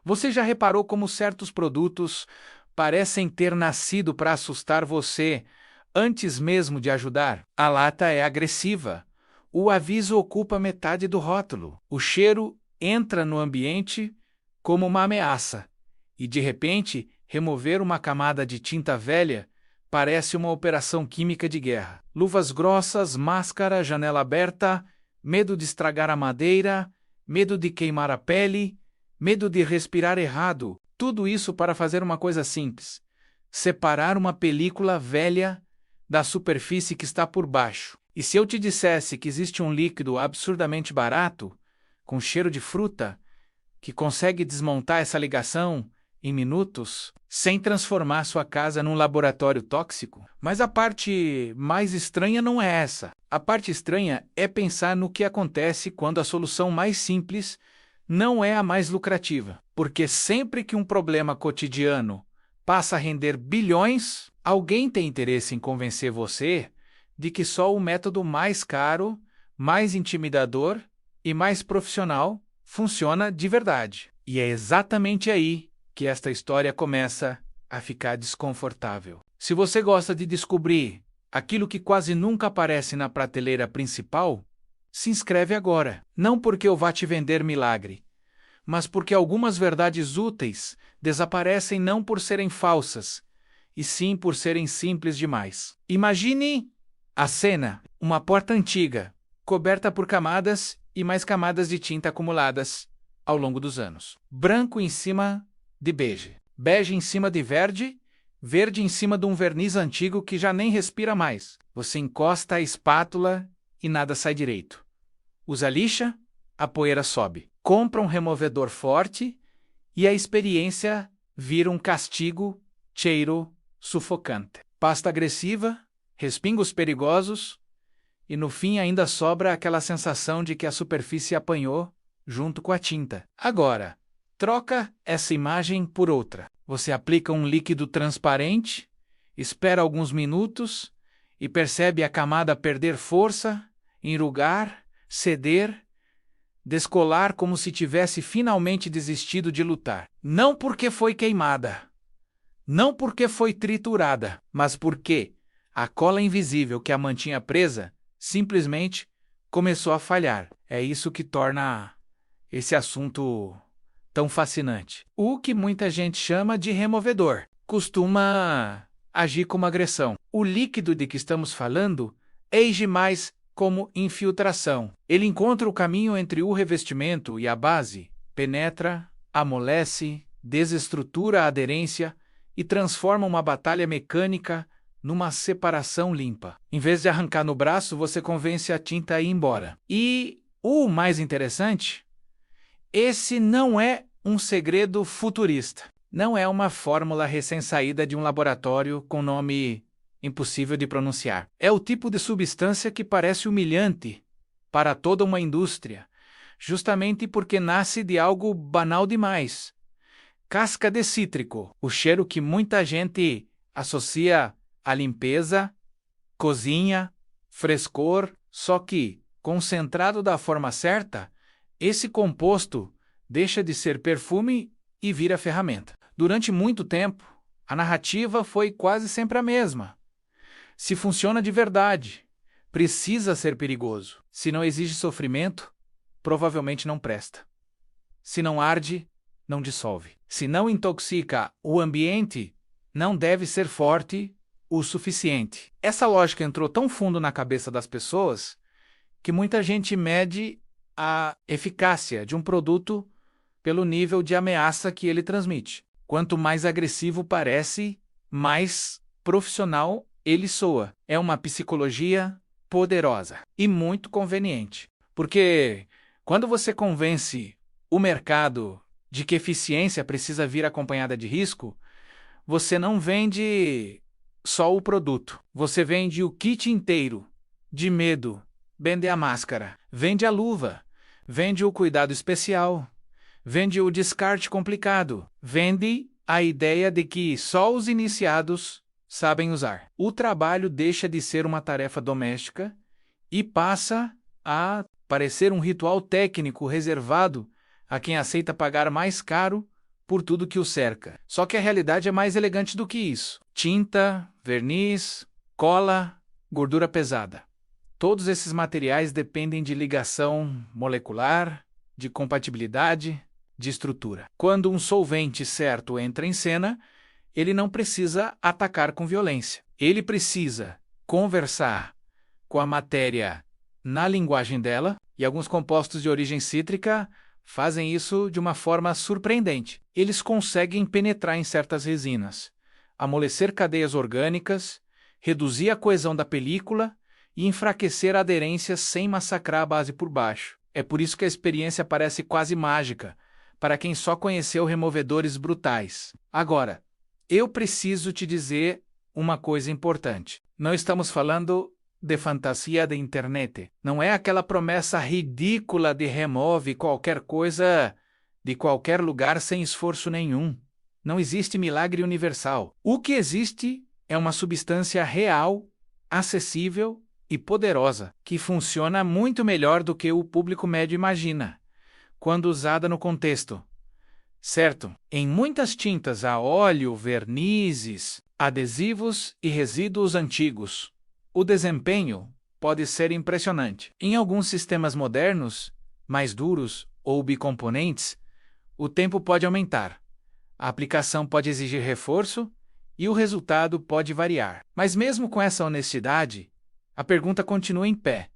Você já reparou como certos produtos parecem ter nascido para assustar você antes mesmo de ajudar? A lata é agressiva. O aviso ocupa metade do rótulo. O cheiro entra no ambiente como uma ameaça. E, de repente, remover uma camada de tinta velha parece uma operação química de guerra. Luvas grossas, máscara, janela aberta, medo de estragar a madeira, medo de queimar a pele, medo de respirar errado. Tudo isso para fazer uma coisa simples: separar uma película velha da superfície que está por baixo. E se eu te dissesse que existe um líquido absurdamente barato, com cheiro de fruta, que consegue desmontar essa ligação em minutos, sem transformar sua casa num laboratório tóxico? Mas a parte mais estranha não é essa. A parte estranha é pensar no que acontece quando a solução mais simples não é a mais lucrativa. Porque sempre que um problema cotidiano passa a render bilhões, alguém tem interesse em convencer você de que só o método mais caro, mais intimidador e mais profissional funciona de verdade. E é exatamente aí que esta história começa a ficar desconfortável. Se você gosta de descobrir aquilo que quase nunca aparece na prateleira principal, se inscreve agora. Não porque eu vá te vender milagre, mas porque algumas verdades úteis desaparecem não por serem falsas, e sim por serem simples demais. Imagine a cena: uma porta antiga, coberta por camadas e mais camadas de tinta acumuladas ao longo dos anos. Branco em cima de bege, bege em cima de verde, verde em cima de um verniz antigo que já nem respira mais. Você encosta a espátula e nada sai direito. Usa lixa, a poeira sobe. Compra um removedor forte e a experiência vira um castigo, cheiro sufocante. Pasta agressiva, respingos perigosos e no fim ainda sobra aquela sensação de que a superfície apanhou junto com a tinta. Agora, troca essa imagem por outra. Você aplica um líquido transparente, espera alguns minutos e percebe a camada perder força, enrugar, ceder, descolar como se tivesse finalmente desistido de lutar. Não porque foi queimada, não porque foi triturada, mas porque a cola invisível que a mantinha presa simplesmente começou a falhar. É isso que torna esse assunto tão fascinante. O que muita gente chama de removedor costuma agir como agressão. O líquido de que estamos falando age mais como infiltração. Ele encontra o caminho entre o revestimento e a base, penetra, amolece, desestrutura a aderência e transforma uma batalha mecânica numa separação limpa. Em vez de arrancar no braço, você convence a tinta a ir embora. E o mais interessante: esse não é um segredo futurista. Não é uma fórmula recém-saída de um laboratório com nome impossível de pronunciar. É o tipo de substância que parece humilhante para toda uma indústria, justamente porque nasce de algo banal demais. Casca de cítrico, o cheiro que muita gente associa à limpeza, cozinha, frescor, só que, concentrado da forma certa, esse composto deixa de ser perfume e vira ferramenta. Durante muito tempo, a narrativa foi quase sempre a mesma. Se funciona de verdade, precisa ser perigoso. Se não exige sofrimento, provavelmente não presta. Se não arde, não dissolve. Se não intoxica o ambiente, não deve ser forte o suficiente. Essa lógica entrou tão fundo na cabeça das pessoas que muita gente mede a eficácia de um produto pelo nível de ameaça que ele transmite. Quanto mais agressivo parece, mais profissional ele soa. É uma psicologia poderosa e muito conveniente. Porque quando você convence o mercado de que eficiência precisa vir acompanhada de risco, você não vende só o produto. Você vende o kit inteiro. De medo, vende a máscara, vende a luva, vende o cuidado especial, vende o descarte complicado, vende a ideia de que só os iniciados sabem usar. O trabalho deixa de ser uma tarefa doméstica e passa a parecer um ritual técnico reservado a quem aceita pagar mais caro por tudo que o cerca. Só que a realidade é mais elegante do que isso. Tinta, verniz, cola, gordura pesada. Todos esses materiais dependem de ligação molecular, de compatibilidade, de estrutura. Quando um solvente certo entra em cena, ele não precisa atacar com violência. Ele precisa conversar com a matéria na linguagem dela, e alguns compostos de origem cítrica fazem isso de uma forma surpreendente. Eles conseguem penetrar em certas resinas, amolecer cadeias orgânicas, reduzir a coesão da película e enfraquecer a aderência sem massacrar a base por baixo. É por isso que a experiência parece quase mágica, para quem só conheceu removedores brutais. Agora, eu preciso te dizer uma coisa importante. Não estamos falando de fantasia da internet. Não é aquela promessa ridícula de remove qualquer coisa de qualquer lugar sem esforço nenhum. Não existe milagre universal. O que existe é uma substância real, acessível e poderosa, que funciona muito melhor do que o público médio imagina, quando usada no contexto certo. Em muitas tintas a óleo, vernizes, adesivos e resíduos antigos, o desempenho pode ser impressionante. Em alguns sistemas modernos, mais duros ou bicomponentes, o tempo pode aumentar, a aplicação pode exigir reforço e o resultado pode variar. Mas mesmo com essa honestidade, a pergunta continua em pé.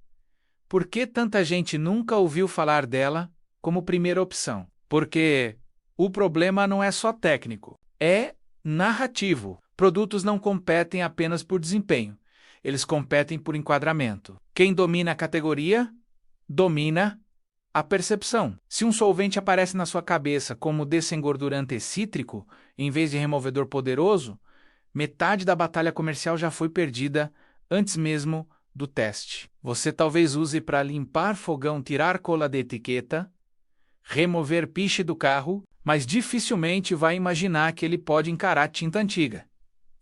Por que tanta gente nunca ouviu falar dela como primeira opção? Porque o problema não é só técnico, é narrativo. Produtos não competem apenas por desempenho, eles competem por enquadramento. Quem domina a categoria, domina a percepção. Se um solvente aparece na sua cabeça como desengordurante cítrico, em vez de removedor poderoso, metade da batalha comercial já foi perdida antes mesmo do teste. Você talvez use para limpar fogão, tirar cola de etiqueta, remover piche do carro, mas dificilmente vai imaginar que ele pode encarar tinta antiga.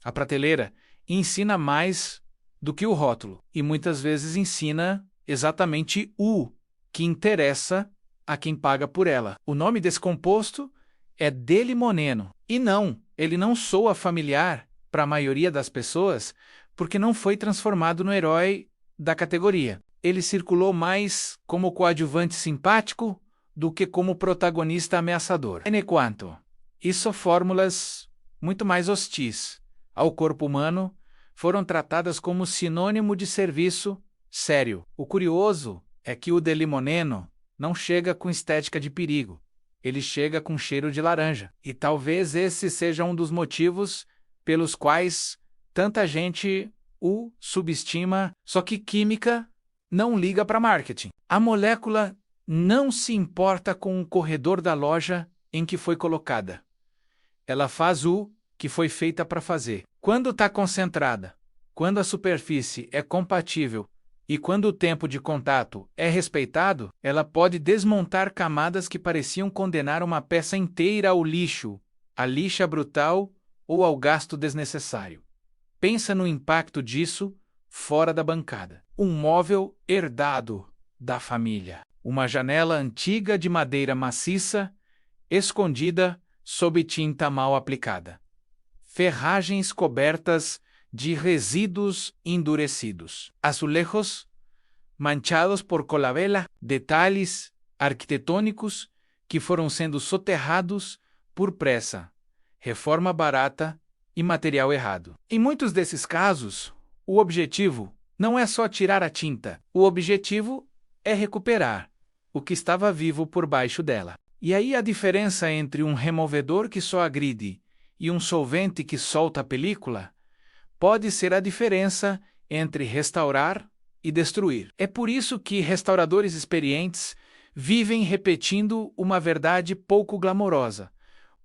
A prateleira ensina mais do que o rótulo, e muitas vezes ensina exatamente o que interessa a quem paga por ela. O nome desse composto é delimoneno, e não, ele não soa familiar para a maioria das pessoas porque não foi transformado no herói da categoria. Ele circulou mais como coadjuvante simpático do que como protagonista ameaçador. Enquanto isso, fórmulas muito mais hostis ao corpo humano foram tratadas como sinônimo de serviço sério. O curioso é que o delimoneno não chega com estética de perigo, ele chega com cheiro de laranja. E talvez esse seja um dos motivos pelos quais tanta gente o subestima, só que química não liga para marketing. A molécula não se importa com o corredor da loja em que foi colocada. Ela faz o que foi feita para fazer. Quando está concentrada, quando a superfície é compatível e quando o tempo de contato é respeitado, ela pode desmontar camadas que pareciam condenar uma peça inteira ao lixo, à lixa brutal ou ao gasto desnecessário. Pensa no impacto disso fora da bancada. Um móvel herdado da família. Uma janela antiga de madeira maciça, escondida sob tinta mal aplicada. Ferragens cobertas de resíduos endurecidos. Azulejos manchados por cola-vela, detalhes arquitetônicos que foram sendo soterrados por pressa, reforma barata e material errado. Em muitos desses casos, o objetivo não é só tirar a tinta, o objetivo é recuperar o que estava vivo por baixo dela. E aí a diferença entre um removedor que só agride e um solvente que solta a película pode ser a diferença entre restaurar e destruir. É por isso que restauradores experientes vivem repetindo uma verdade pouco glamourosa.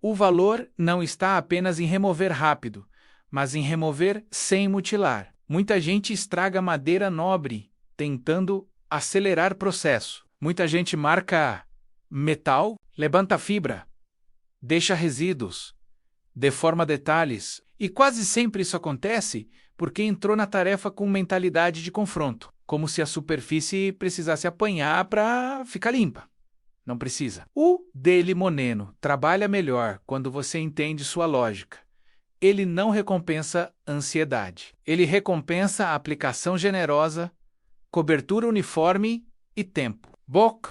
O valor não está apenas em remover rápido, mas em remover sem mutilar. Muita gente estraga madeira nobre tentando acelerar processo. Muita gente marca metal, levanta fibra, deixa resíduos, deforma detalhes, e quase sempre isso acontece porque entrou na tarefa com mentalidade de confronto, como se a superfície precisasse apanhar para ficar limpa. Não precisa. O de limoneno trabalha melhor quando você entende sua lógica. Ele não recompensa ansiedade. Ele recompensa a aplicação generosa, cobertura uniforme e tempo. Boc,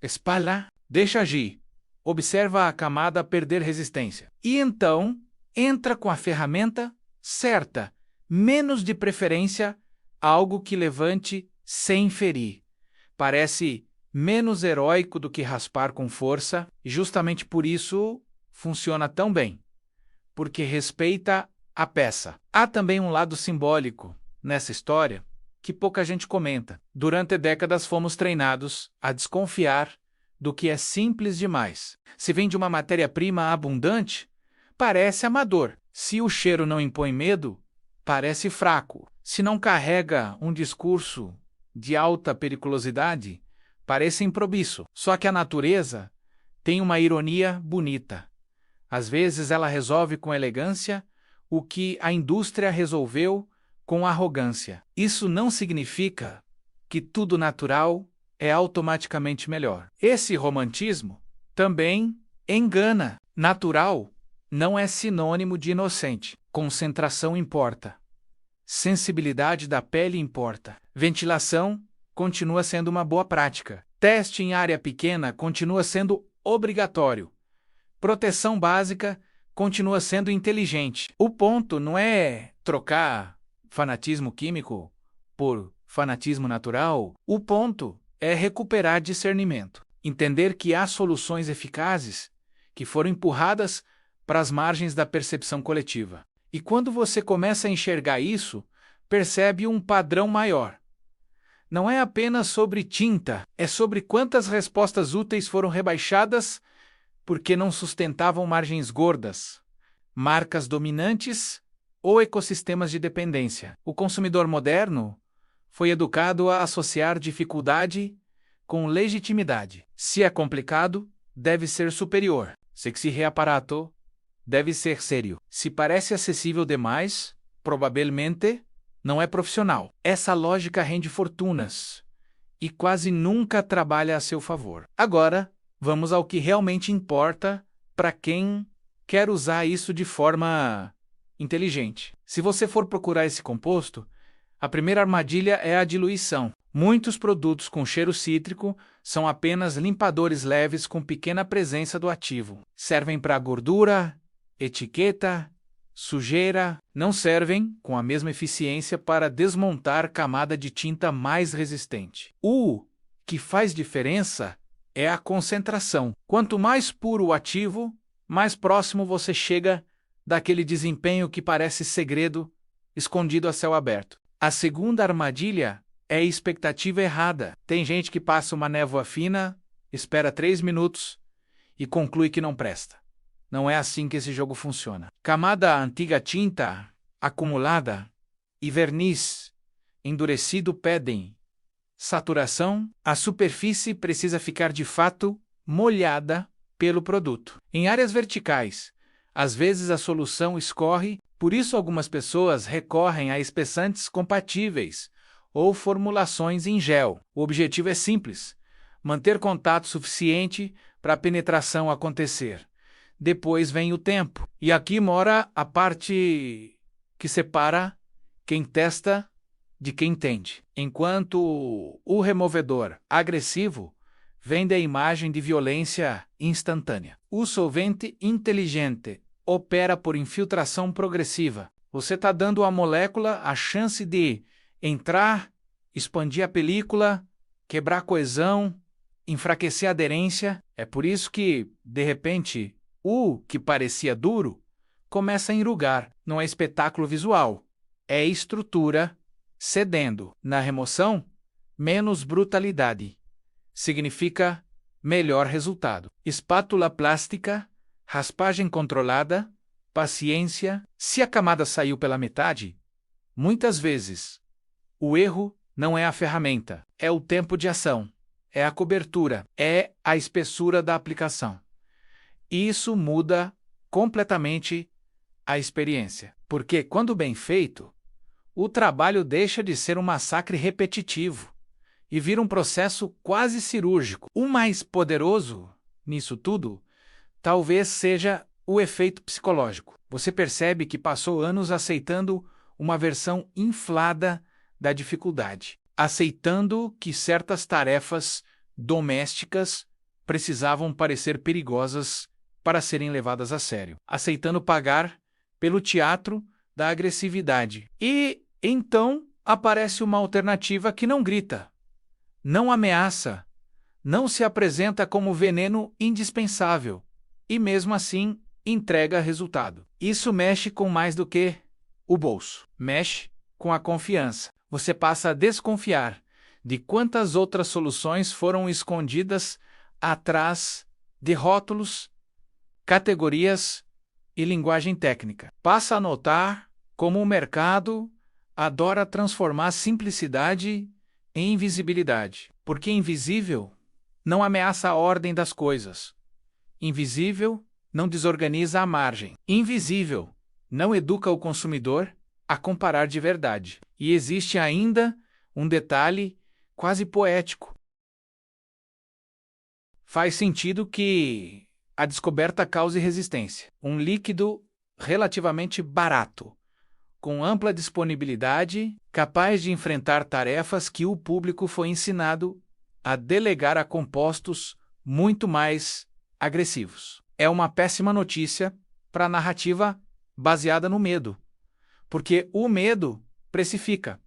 espalha, deixa agir. Observa a camada perder resistência. E então, entra com a ferramenta certa, menos de preferência, algo que levante sem ferir. Parece menos heróico do que raspar com força, e justamente por isso funciona tão bem, porque respeita a peça. Há também um lado simbólico nessa história que pouca gente comenta. Durante décadas fomos treinados a desconfiar do que é simples demais. Se vem de uma matéria-prima abundante, parece amador. Se o cheiro não impõe medo, parece fraco. Se não carrega um discurso de alta periculosidade, parece improviso. Só que a natureza tem uma ironia bonita. Às vezes ela resolve com elegância o que a indústria resolveu com arrogância. Isso não significa que tudo natural é automaticamente melhor. Esse romantismo também engana. Natural não é sinônimo de inocente. Concentração importa. Sensibilidade da pele importa. Ventilação continua sendo uma boa prática. Teste em área pequena continua sendo obrigatório. Proteção básica continua sendo inteligente. O ponto não é trocar fanatismo químico por fanatismo natural. O ponto é recuperar discernimento. Entender que há soluções eficazes que foram empurradas para as margens da percepção coletiva. E quando você começa a enxergar isso, percebe um padrão maior. Não é apenas sobre tinta, é sobre quantas respostas úteis foram rebaixadas porque não sustentavam margens gordas, marcas dominantes ou ecossistemas de dependência. O consumidor moderno foi educado a associar dificuldade com legitimidade. Se é complicado, deve ser superior. Se reaparato, deve ser sério. Se parece acessível demais, provavelmente não é profissional. Essa lógica rende fortunas e quase nunca trabalha a seu favor. Agora, vamos ao que realmente importa para quem quer usar isso de forma inteligente. Se você for procurar esse composto, a primeira armadilha é a diluição. Muitos produtos com cheiro cítrico são apenas limpadores leves com pequena presença do ativo. Servem para gordura, etiqueta, sujeira, não servem com a mesma eficiência para desmontar camada de tinta mais resistente. O que faz diferença é a concentração. Quanto mais puro o ativo, mais próximo você chega daquele desempenho que parece segredo, escondido a céu aberto. A segunda armadilha é a expectativa errada. Tem gente que passa uma névoa fina, espera 3 minutos e conclui que não presta. Não é assim que esse jogo funciona. Camada antiga tinta, acumulada, e verniz endurecido pedem saturação. A superfície precisa ficar de fato molhada pelo produto. Em áreas verticais, às vezes a solução escorre, por isso algumas pessoas recorrem a espessantes compatíveis ou formulações em gel. O objetivo é simples: manter contato suficiente para a penetração acontecer. Depois vem o tempo. E aqui mora a parte que separa quem testa de quem entende. Enquanto o removedor agressivo vende a imagem de violência instantânea. O solvente inteligente opera por infiltração progressiva. Você está dando à molécula a chance de entrar, expandir a película, quebrar a coesão, enfraquecer a aderência. É por isso que, de repente, o que parecia duro começa a enrugar. Não é espetáculo visual, é estrutura cedendo. Na remoção, menos brutalidade. Significa melhor resultado. Espátula plástica, raspagem controlada, paciência. Se a camada saiu pela metade, muitas vezes, o erro não é a ferramenta, é o tempo de ação, é a cobertura, é a espessura da aplicação. Isso muda completamente a experiência, porque quando bem feito, o trabalho deixa de ser um massacre repetitivo e vira um processo quase cirúrgico. O mais poderoso nisso tudo talvez seja o efeito psicológico. Você percebe que passou anos aceitando uma versão inflada da dificuldade, aceitando que certas tarefas domésticas precisavam parecer perigosas para serem levadas a sério, aceitando pagar pelo teatro da agressividade. E então aparece uma alternativa que não grita, não ameaça, não se apresenta como veneno indispensável e mesmo assim entrega resultado. Isso mexe com mais do que o bolso, mexe com a confiança. Você passa a desconfiar de quantas outras soluções foram escondidas atrás de rótulos, categorias e linguagem técnica. Passa a notar como o mercado adora transformar simplicidade em invisibilidade, porque invisível não ameaça a ordem das coisas. Invisível não desorganiza a margem. Invisível não educa o consumidor a comparar de verdade. E existe ainda um detalhe quase poético. Faz sentido que a descoberta cause resistência. Um líquido relativamente barato, com ampla disponibilidade, capaz de enfrentar tarefas que o público foi ensinado a delegar a compostos muito mais agressivos. É uma péssima notícia para a narrativa baseada no medo, porque o medo precifica,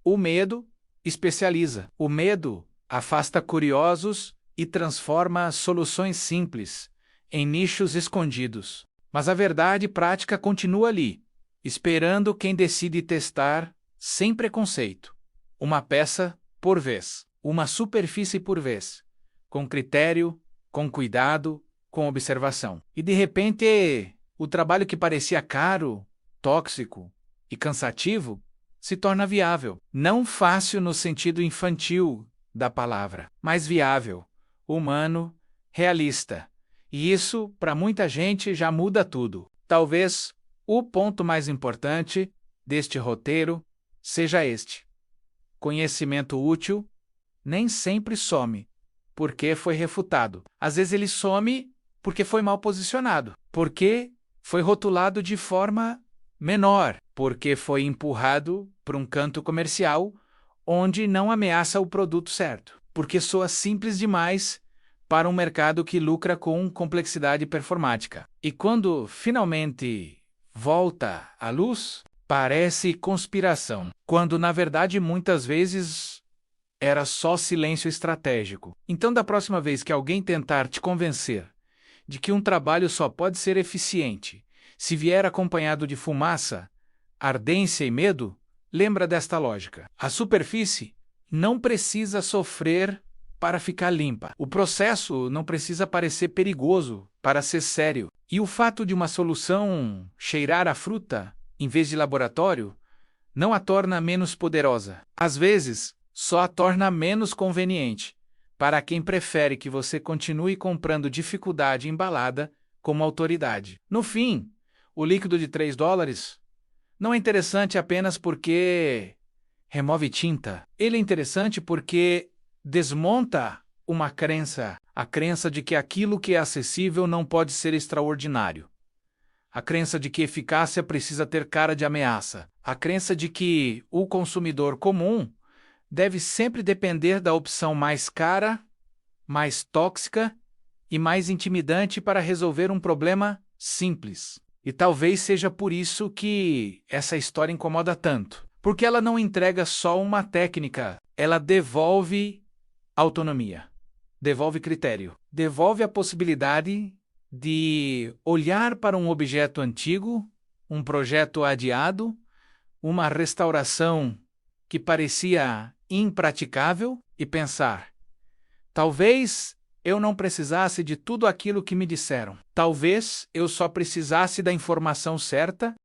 o medo especializa, o medo afasta curiosos e transforma soluções simples em nichos escondidos. Mas a verdade prática continua ali, esperando quem decide testar sem preconceito, uma peça por vez, uma superfície por vez, com critério, com cuidado, com observação. E de repente, o trabalho que parecia caro, tóxico e cansativo se torna viável. Não fácil no sentido infantil da palavra, mas viável, humano, realista. E isso, para muita gente, já muda tudo. Talvez o ponto mais importante deste roteiro seja este: conhecimento útil nem sempre some porque foi refutado. Às vezes ele some porque foi mal posicionado, porque foi rotulado de forma menor, porque foi empurrado para um canto comercial onde não ameaça o produto certo, porque soa simples demais para um mercado que lucra com complexidade performática. E quando finalmente volta à luz, parece conspiração, quando na verdade muitas vezes era só silêncio estratégico. Então, da próxima vez que alguém tentar te convencer de que um trabalho só pode ser eficiente se vier acompanhado de fumaça, ardência e medo, lembra desta lógica. A superfície não precisa sofrer para ficar limpa. O processo não precisa parecer perigoso para ser sério. E o fato de uma solução cheirar a fruta, em vez de laboratório, não a torna menos poderosa. Às vezes, só a torna menos conveniente, para quem prefere que você continue comprando dificuldade embalada como autoridade. No fim, o líquido de $3 não é interessante apenas porque remove tinta. Ele é interessante porque desmonta uma crença, a crença de que aquilo que é acessível não pode ser extraordinário. A crença de que eficácia precisa ter cara de ameaça. A crença de que o consumidor comum deve sempre depender da opção mais cara, mais tóxica e mais intimidante para resolver um problema simples. E talvez seja por isso que essa história incomoda tanto. Porque ela não entrega só uma técnica, ela devolve autonomia, devolve critério, devolve a possibilidade de olhar para um objeto antigo, um projeto adiado, uma restauração que parecia impraticável e pensar: talvez eu não precisasse de tudo aquilo que me disseram. Talvez eu só precisasse da informação certa